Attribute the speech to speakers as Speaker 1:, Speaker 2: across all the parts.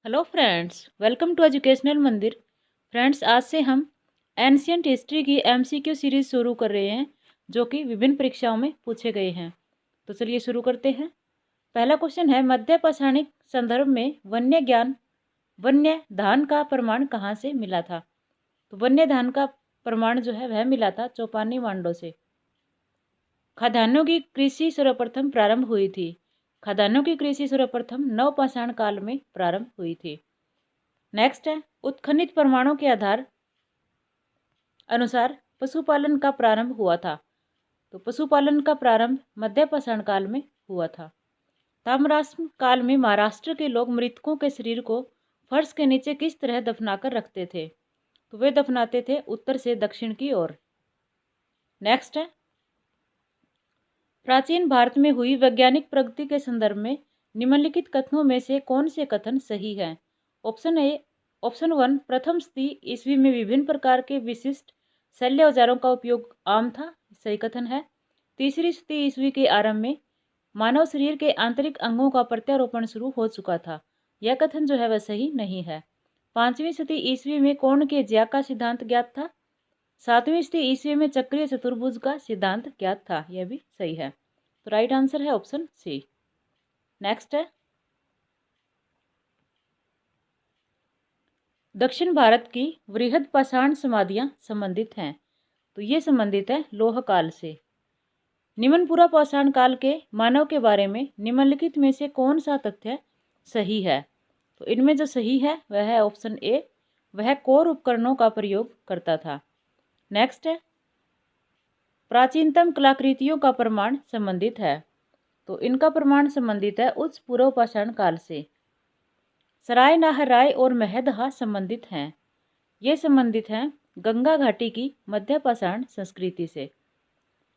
Speaker 1: Hello friends, welcome to educational Mandir. Friends, आज से हम एंशियंट हिस्ट्री की एमसीक्यू सीरीज शुरू कर रहे हैं जो कि विभिन्न परीक्षाओं में पूछे गए हैं। तो चलिए शुरू करते हैं। पहला क्वेश्चन है, मध्य पाषाणिक संदर्भ में वन्य धान का प्रमाण कहाँ से मिला था? तो वन्य धान का प्रमाण जो है वह मिला था चौपानी मांडो से। खाद्यान्नों की कृषि सर्वप्रथम प्रारंभ हुई थी। खाद्यान्नों की कृषि सर्वप्रथम नवपाषाण काल में प्रारंभ हुई थी। नेक्स्ट है, उत्खनित प्रमाणों के आधार अनुसार पशुपालन का प्रारंभ हुआ था। तो पशुपालन का प्रारंभ मध्य पाषाण काल में हुआ था। ताम्रपाषाण काल में महाराष्ट्र के लोग मृतकों के शरीर को फर्श के नीचे किस तरह दफनाकर रखते थे? तो वे दफनाते थे उत्तर से दक्षिण की ओर। नेक्स्ट है, प्राचीन भारत में हुई वैज्ञानिक प्रगति के संदर्भ में निम्नलिखित कथनों में से कौन से कथन सही हैं? ऑप्शन 1, प्रथम शती ईस्वी में विभिन्न प्रकार के विशिष्ट शल्य औजारों का उपयोग आम था। सही कथन है। तीसरी शती ईस्वी के आरंभ में मानव शरीर के आंतरिक अंगों का प्रत्यारोपण शुरू हो चुका था। यह कथन जो है वह सही नहीं है। 5वीं शती ईस्वी में कर्ण के ज्या का सिद्धांत ज्ञात था। 7वीं शती ईस्वी में चक्रीय चतुर्भुज का सिद्धांत ज्ञात था। यह भी सही है। तो राइट आंसर है ऑप्शन सी। नेक्स्ट है, दक्षिण भारत की वृहद पाषाण समाधियां संबंधित हैं। तो ये संबंधित है लोह काल से। निम्न पाषाण काल के मानव के बारे में निम्नलिखित में से कौन सा तथ्य सही है? तो इनमें जो सही है वह है ऑप्शन ए, वह कौर उपकरणों का प्रयोग करता था। नेक्स्ट है, प्राचीनतम कलाकृतियों का प्रमाण संबंधित है। तो इनका प्रमाण संबंधित है उच्च पूर्व पाषाण काल से। सराय नाहराय और महदहा संबंधित हैं। ये संबंधित हैं गंगा घाटी की मध्य पाषाण संस्कृति से।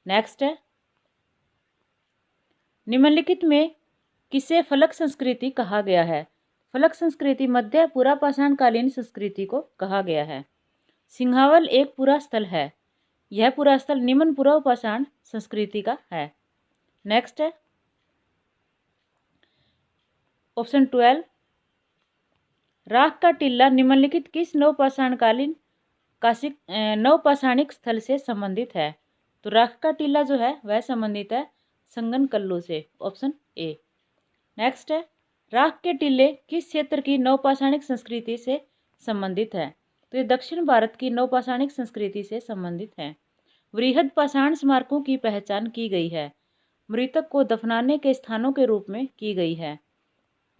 Speaker 1: नेक्स्ट है, निम्नलिखित में किसे फलक संस्कृति कहा गया है? फलक संस्कृति मध्य पुरापाषाणकालीन संस्कृति को कहा गया है। सिंहावल एक पुरा स्थल है। यह पुरा स्थल निम्न पूर्वपाषाण संस्कृति का है। नेक्स्ट है, ऑप्शन 12, राख का टीला निम्नलिखित किस नवपाषाणिक स्थल से संबंधित है? तो राख का टीला जो है वह संबंधित है संगनकल्लू से। Option A. नेक्स्ट है, राख के टीले किस क्षेत्र की नवपाषाणिक संस्कृति से संबंधित है? तो ये दक्षिण भारत की नवपाषाणिक संस्कृति से संबंधित है। वृहद पाषाण स्मारकों की पहचान की गई है। मृतक को दफनाने के स्थानों के रूप में की गई है।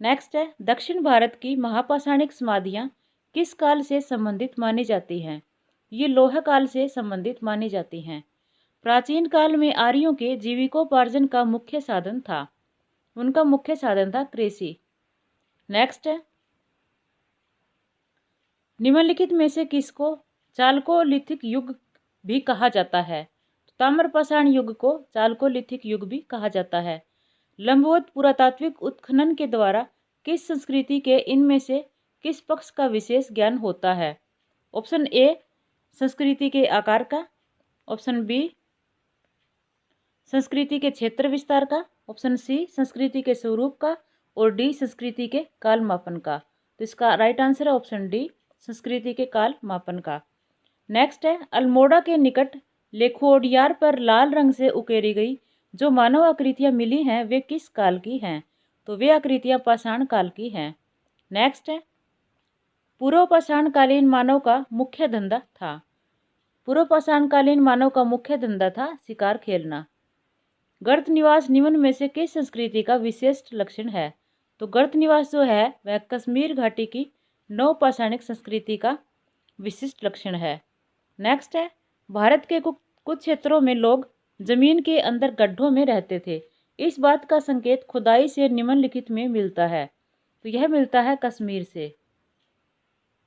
Speaker 1: नेक्स्ट है, दक्षिण भारत की महापाषाणिक समाधियां किस काल से संबंधित मानी जाती हैं? ये लोह काल से संबंधित मानी जाती हैं। प्राचीन काल में आर्यों के जीविकोपार्जन का मुख्य साधन था। उनका मुख्य साधन था कृषि। नेक्स्ट है, निम्नलिखित में से किसको चालकोलिथिक युग भी कहा जाता है? ताम्रपाषाण युग को चालकोलिथिक युग भी कहा जाता है। लंबवत पुरातात्विक उत्खनन के द्वारा किस संस्कृति के इनमें से किस पक्ष का विशेष ज्ञान होता है? ऑप्शन ए, संस्कृति के आकार का। ऑप्शन बी, संस्कृति के क्षेत्र विस्तार का। ऑप्शन सी, संस्कृति के स्वरूप का। और डी, संस्कृति के काल मापन का। तो इसका राइट आंसर है ऑप्शन डी, संस्कृति के काल मापन का। नेक्स्ट है, अल्मोड़ा के निकट लेखोडियार पर लाल रंग से उकेरी गई जो मानव आकृतियां मिली हैं वे किस काल की हैं? तो वे आकृतियां पाषाण काल की हैं। नेक्स्ट है, पूर्व पाषाणकालीन मानव का मुख्य धंधा था। पूर्व पाषाणकालीन मानव का मुख्य धंधा था शिकार खेलना। गर्त निवास निम्न में से किस संस्कृति का विशिष्ट लक्षण है? तो गर्त निवास जो है वह कश्मीर घाटी की नवपाषाणिक संस्कृति का विशिष्ट लक्षण है। नेक्स्ट है, भारत के कुछ क्षेत्रों में लोग जमीन के अंदर गड्ढों में रहते थे। इस बात का संकेत खुदाई से निम्नलिखित में मिलता है। तो यह मिलता है कश्मीर से।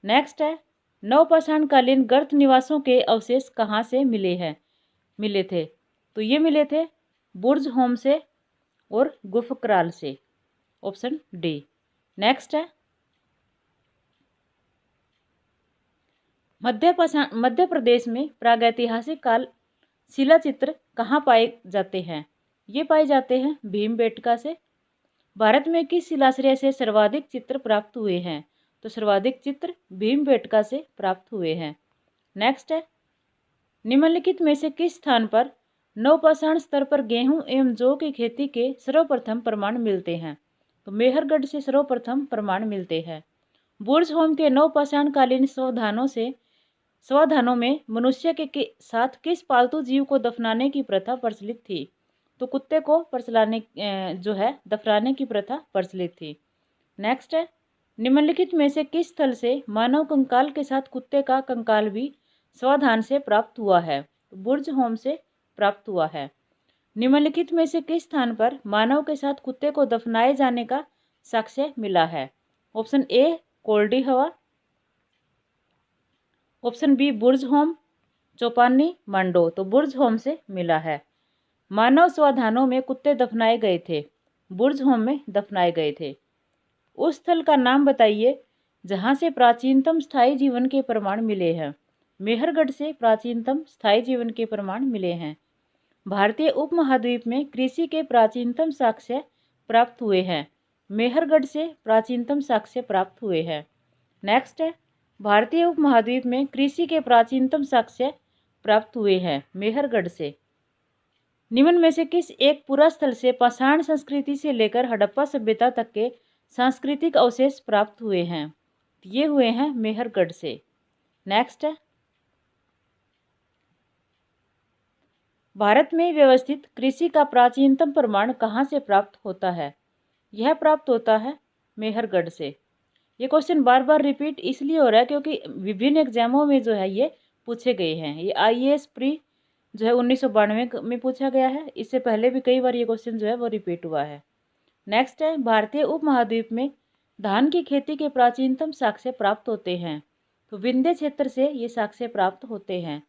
Speaker 1: नेक्स्ट है, नवपाषाणकालीन गर्त निवासों के अवशेष कहाँ से मिले थे? तो ये मिले थे बुर्ज होम से और गुफकराल से। Option D. नेक्स्ट है, मध्य प्रदेश में प्रागैतिहासिक काल शिला चित्र कहाँ पाए जाते हैं? ये पाए जाते हैं भीमबेटका से। भारत में किस शिलाश्रय से सर्वाधिक चित्र प्राप्त हुए हैं? तो सर्वाधिक चित्र भीमबेटका से प्राप्त हुए हैं। नेक्स्ट है, निम्नलिखित में से किस स्थान पर नवपाषाण स्तर पर गेहूं एवं जौ की खेती के सर्वप्रथम प्रमाण मिलते हैं? तो मेहरगढ़ से सर्वप्रथम प्रमाण मिलते हैं। बुर्जहोम के नवपाषाणकालीन स्वधानों में मनुष्य के साथ किस पालतू जीव को दफनाने की प्रथा प्रचलित थी? तो कुत्ते को दफनाने की प्रथा प्रचलित थी। नेक्स्ट है, निम्नलिखित में से किस स्थल से मानव कंकाल के साथ कुत्ते का कंकाल भी स्वधान से प्राप्त हुआ है? तो बुर्जहोम से प्राप्त हुआ है। निम्नलिखित में से किस स्थान पर मानव के साथ कुत्ते को दफनाए जाने का साक्ष्य मिला है? ऑप्शन ए कोल्डी हवा, ऑप्शन बी बुर्जहोम, चौपानी, मांडो। तो बुर्जहोम से मिला है। मानव स्वधानों में कुत्ते दफनाए गए थे, बुर्जहोम में दफनाए गए थे। उस स्थल का नाम बताइए जहां से प्राचीनतम स्थायी जीवन के प्रमाण मिले हैं। मेहरगढ़ से प्राचीनतम स्थायी जीवन के प्रमाण मिले हैं। भारतीय उपमहाद्वीप में कृषि के प्राचीनतम साक्ष्य प्राप्त हुए हैं। मेहरगढ़ से प्राचीनतम साक्ष्य प्राप्त हुए हैं। नेक्स्ट है, भारतीय उपमहाद्वीप में कृषि के प्राचीनतम साक्ष्य प्राप्त हुए हैं मेहरगढ़ से। निम्न में से किस एक पुरास्थल से पाषाण संस्कृति से लेकर हड़प्पा सभ्यता तक के सांस्कृतिक अवशेष प्राप्त हुए हैं? ये हुए हैं मेहरगढ़ से। नेक्स्ट है, भारत में व्यवस्थित कृषि का प्राचीनतम प्रमाण कहाँ से प्राप्त होता है? यह प्राप्त होता है मेहरगढ़ से। ये क्वेश्चन बार बार रिपीट इसलिए हो रहा है क्योंकि विभिन्न एग्जामों में ये पूछे गए हैं। ये IAS प्री 1992 में पूछा गया है। इससे पहले भी कई बार ये क्वेश्चन वो रिपीट हुआ है। नेक्स्ट है, भारतीय उपमहाद्वीप में धान की खेती के प्राचीनतम साक्ष्य प्राप्त होते हैं। तो विंध्य क्षेत्र से ये साक्ष्य प्राप्त होते हैं।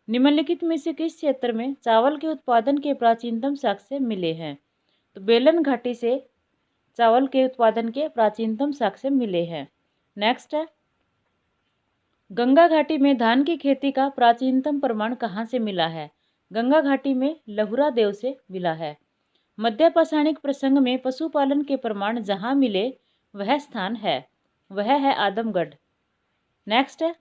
Speaker 1: निम्नलिखित में से किस क्षेत्र में चावल के उत्पादन के प्राचीनतम साक्ष्य मिले हैं? तो बेलन घाटी से चावल के उत्पादन के प्राचीनतम साक्ष्य मिले हैं। नेक्स्ट है, गंगा घाटी में धान की खेती का प्राचीनतम प्रमाण कहाँ से मिला है? गंगा घाटी में लहुरा देव से मिला है। मध्य पाषाणिक प्रसंग में पशुपालन के प्रमाण जहाँ मिले वह स्थान है, वह है आदमगढ़। नेक्स्ट है,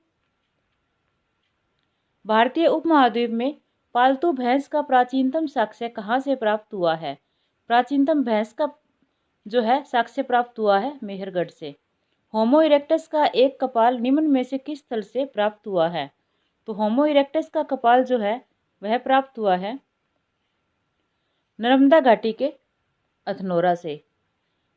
Speaker 1: भारतीय उपमहाद्वीप में पालतू भैंस का प्राचीनतम साक्ष्य कहाँ से प्राप्त हुआ है? प्राचीनतम भैंस का साक्ष्य प्राप्त हुआ है मेहरगढ़ से। होमो इरेक्टस का एक कपाल निम्न में से किस स्थल से प्राप्त हुआ है? तो होमो इरेक्टस का कपाल वह प्राप्त हुआ है नर्मदा घाटी के अथनोरा से।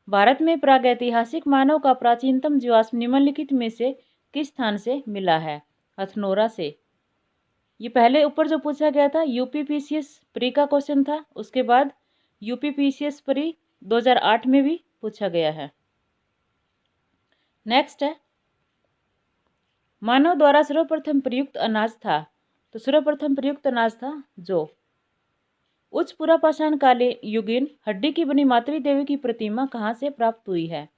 Speaker 1: भारत में प्रागैतिहासिक मानव का प्राचीनतम जीवाश्म निम्नलिखित में से किस स्थान से मिला है? अथनोरा से। ये पहले ऊपर पूछा गया था UPPCS प्री का क्वेश्चन था, उसके बाद UPPCS प्री 2008 में भी पूछा गया है। नेक्स्ट है, मानव द्वारा सर्वप्रथम प्रयुक्त अनाज था। तो सर्वप्रथम प्रयुक्त अनाज था जौ। उच्च पुरापाषाण कालीन युगीन हड्डी की बनी मातृ देवी की प्रतिमा कहाँ से प्राप्त हुई है?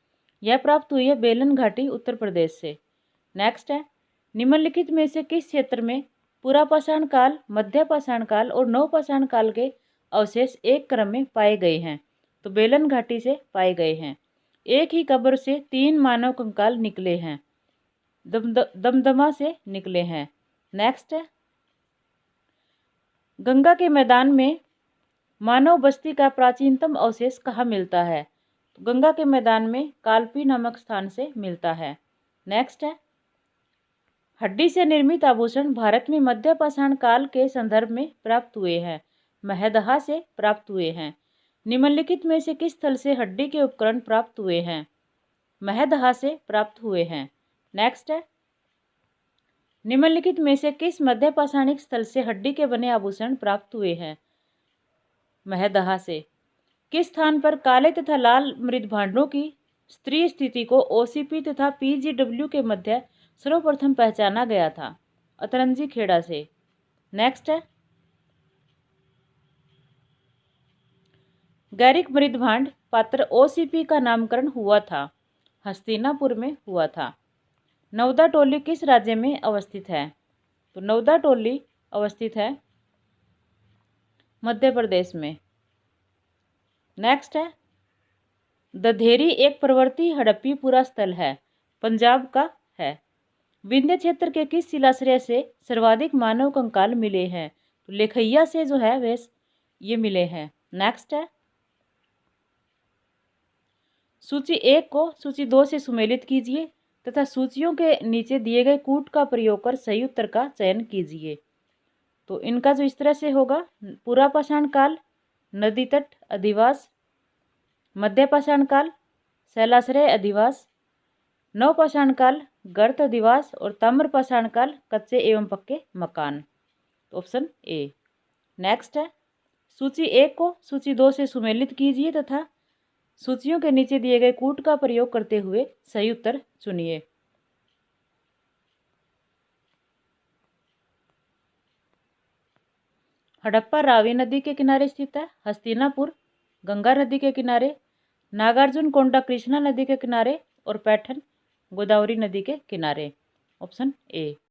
Speaker 1: यह प्राप्त हुई है बेलन घाटी उत्तर प्रदेश से। नेक्स्ट है, निम्नलिखित में से किस क्षेत्र में पुरापाषाण काल, मध्य पाषाण काल और नवपाषाण काल के अवशेष एक क्रम में पाए गए हैं? तो बेलन घाटी से पाए गए हैं। एक ही कब्र से 3 मानव कंकाल निकले हैं, दमदमा से निकले हैं। नेक्स्ट है, गंगा के मैदान में मानव बस्ती का प्राचीनतम अवशेष कहाँ मिलता है? तो गंगा के मैदान में कालपी नामक स्थान से मिलता है। नेक्स्ट है, हड्डी से निर्मित आभूषण भारत में मध्य पाषाण काल के संदर्भ में प्राप्त हुए हैं, महदहा से प्राप्त हुए हैं। निम्नलिखित में से किस स्थल से हड्डी के उपकरण प्राप्त हुए हैं? महदहा से प्राप्त हुए हैं। नेक्स्ट है, निम्नलिखित में से किस मध्य पाषाणिक स्थल से हड्डी के बने आभूषण प्राप्त हुए हैं? महदहा से। किस स्थान पर काले तथा लाल मृदभांडों की स्त्रीय स्थिति को OCP तथा PGW के मध्य सर्वप्रथम पहचाना गया था? अतरंजी खेड़ा से। नेक्स्ट है, गैरिक मृदभांड पात्र OCP का नामकरण हुआ था? हस्तिनापुर में हुआ था। नवदा टोली किस राज्य में अवस्थित है? तो नवदा टोली अवस्थित है मध्य प्रदेश में। नेक्स्ट है, दधेरी एक प्रवर्ती हड़प्पी पुरा स्थल है। पंजाब का है। विंध्य क्षेत्र के किस शिलाश्रय से सर्वाधिक मानव कंकाल मिले हैं? तो लेखैया से जो है वे ये मिले हैं। नेक्स्ट है, सूची 1 को सूची 2 से सुमेलित कीजिए तथा सूचियों के नीचे दिए गए कूट का प्रयोग कर सही उत्तर का चयन कीजिए। तो इनका जो इस तरह से होगा, पूरा पाषाण काल, नदी तट अधिवास, मध्य पाषाण काल, शैलाश्रय अधिवास, नव पाषाण काल, गर्त अधिवास और ताम्र पाषाण काल, कच्चे एवं पक्के मकान। तो ऑप्शन ए। नेक्स्ट है, सूची 1 को सूची 2 से सुमेलित कीजिए तथा सूचियों के नीचे दिए गए कूट का प्रयोग करते हुए सही उत्तर चुनिए। हड़प्पा रावी नदी के किनारे स्थित है, हस्तिनापुर गंगा नदी के किनारे, नागार्जुन कोंडा कृष्णा नदी के किनारे और पैठन गोदावरी नदी के किनारे। Option A.